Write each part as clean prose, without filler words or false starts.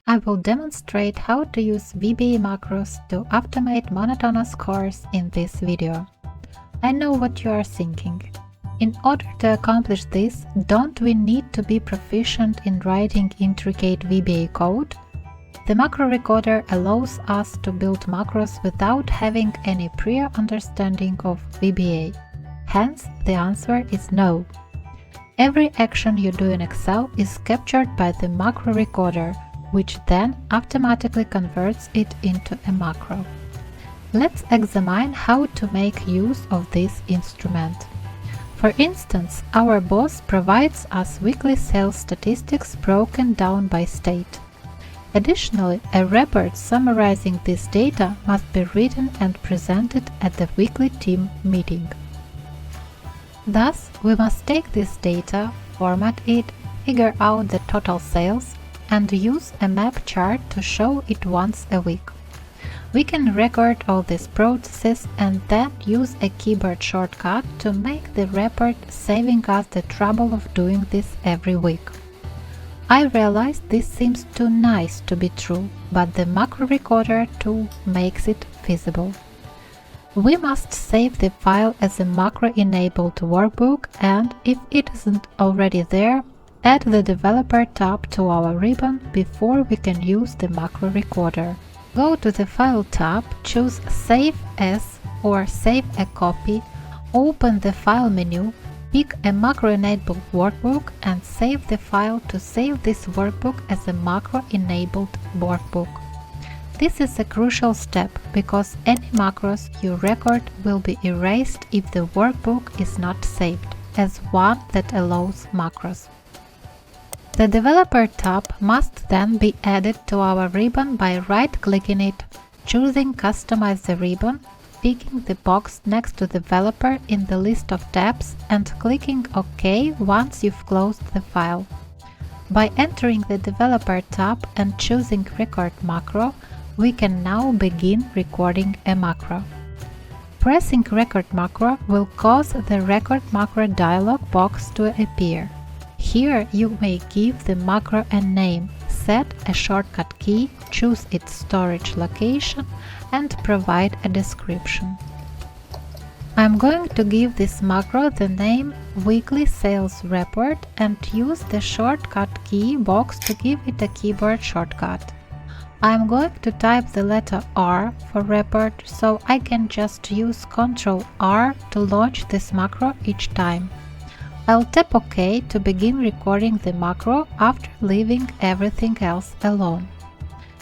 I will demonstrate how to use VBA macros to automate monotonous cores in this video. I know what you are thinking. In order to accomplish this, don't we need to be proficient in writing intricate VBA code? The macro recorder allows us to build macros without having any prior understanding of VBA. Hence, the answer is no. Every action you do in Excel is captured by the macro recorder, which then automatically converts it into a macro. Let's examine how to make use of this instrument. For instance, our boss provides us weekly sales statistics broken down by state. Additionally, a report summarizing this data must be written and presented at the weekly team meeting. Thus, we must take this data, format it, figure out the total sales, and use a map chart to show it once a week. We can record all these processes and then use a keyboard shortcut to make the report, saving us the trouble of doing this every week. I realize this seems too nice to be true, but the macro recorder tool makes it feasible. We must save the file as a macro-enabled workbook, and if it isn't already there, add the Developer tab to our ribbon before we can use the macro recorder. Go to the File tab, choose Save As or Save a Copy, open the File menu, pick a macro-enabled workbook and save the file to save this workbook as a macro-enabled workbook. This is a crucial step because any macros you record will be erased if the workbook is not saved as one that allows macros. The Developer tab must then be added to our ribbon by right-clicking it, choosing Customize the ribbon, picking the box next to Developer in the list of tabs and clicking OK once you've closed the file. By entering the Developer tab and choosing Record Macro, we can now begin recording a macro. Pressing Record Macro will cause the Record Macro dialog box to appear. Here you may give the macro a name, set a shortcut key, choose its storage location, and provide a description. I'm going to give this macro the name Weekly Sales Report and use the shortcut key box to give it a keyboard shortcut. I'm going to type the letter R for report, so I can just use Ctrl R to launch this macro each time. I'll tap OK to begin recording the macro after leaving everything else alone.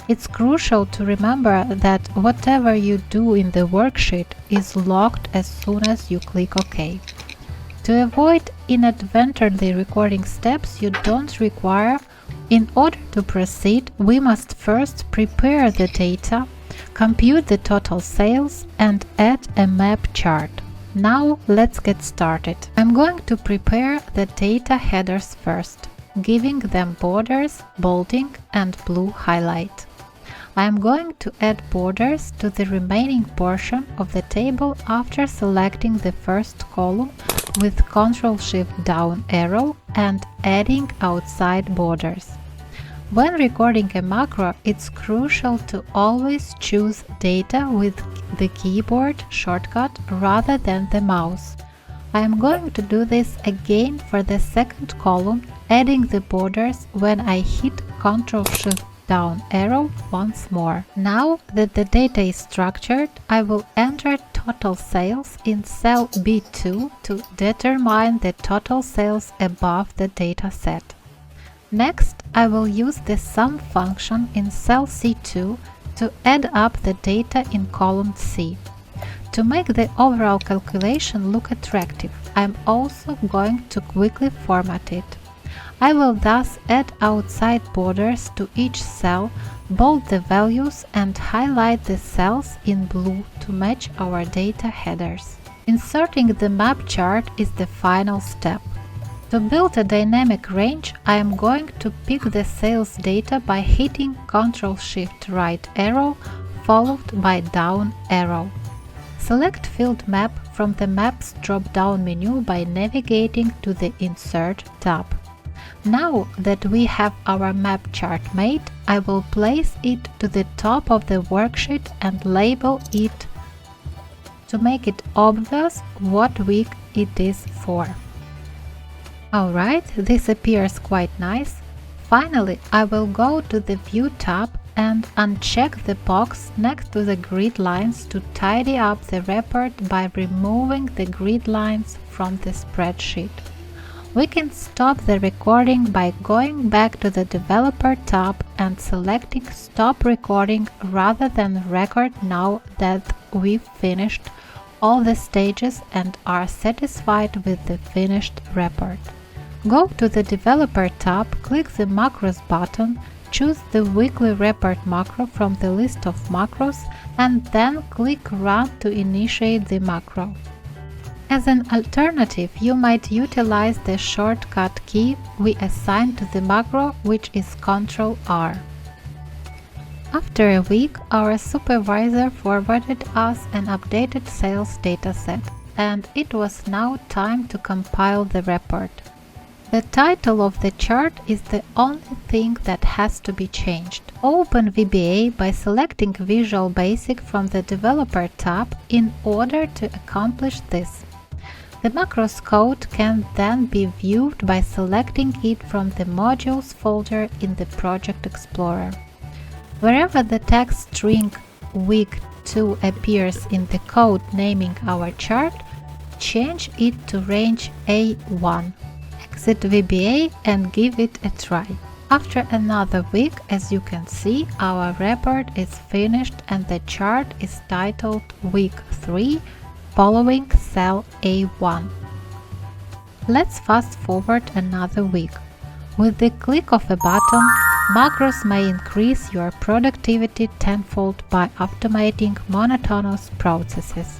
It's crucial to remember that whatever you do in the worksheet is logged as soon as you click OK. To avoid inadvertently recording steps you don't require, in order to proceed, we must first prepare the data, compute the total sales, and add a map chart. Now let's get started. I'm going to prepare the data headers first, giving them borders, bolding, and blue highlight. I'm going to add borders to the remaining portion of the table after selecting the first column with Ctrl-Shift-Down arrow and adding outside borders. When recording a macro, it's crucial to always choose data with the keyboard shortcut rather than the mouse. I am going to do this again for the second column, adding the borders when I hit Ctrl-Shift-Down arrow once more. Now that the data is structured, I will enter total sales in cell B2 to determine the total sales above the data set. Next, I will use the sum function in cell C2 to add up the data in column C. To make the overall calculation look attractive, I'm also going to quickly format it. I will thus add outside borders to each cell, bold the values and highlight the cells in blue to match our data headers. Inserting the map chart is the final step. To build a dynamic range, I am going to pick the sales data by hitting Ctrl-Shift-Right arrow followed by down arrow. Select Field Map from the Maps drop-down menu by navigating to the Insert tab. Now that we have our map chart made, I will place it to the top of the worksheet and label it to make it obvious what week it is for. Alright, this appears quite nice. Finally, I will go to the View tab and uncheck the box next to the grid lines to tidy up the report by removing the grid lines from the spreadsheet. We can stop the recording by going back to the Developer tab and selecting Stop Recording rather than Record now that we've finished all the stages and are satisfied with the finished report. Go to the Developer tab, click the Macros button, choose the Weekly Report macro from the list of macros, and then click Run to initiate the macro. As an alternative, you might utilize the shortcut key we assigned to the macro, which is Ctrl+R. After a week, our supervisor forwarded us an updated sales dataset, and it was now time to compile the report. The title of the chart is the only thing that has to be changed. Open VBA by selecting Visual Basic from the Developer tab in order to accomplish this. The macros code can then be viewed by selecting it from the Modules folder in the Project Explorer. Wherever the text string Week 2 appears in the code naming our chart, change it to range A1. Exit VBA and give it a try. After another week, as you can see, our report is finished and the chart is titled Week 3 following cell A1. Let's fast forward another week. With the click of a button, macros may increase your productivity tenfold by automating monotonous processes.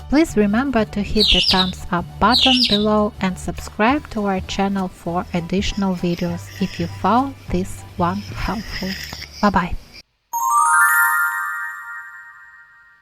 Please remember to hit the thumbs up button below and subscribe to our channel for additional videos if you found this one helpful. Bye bye!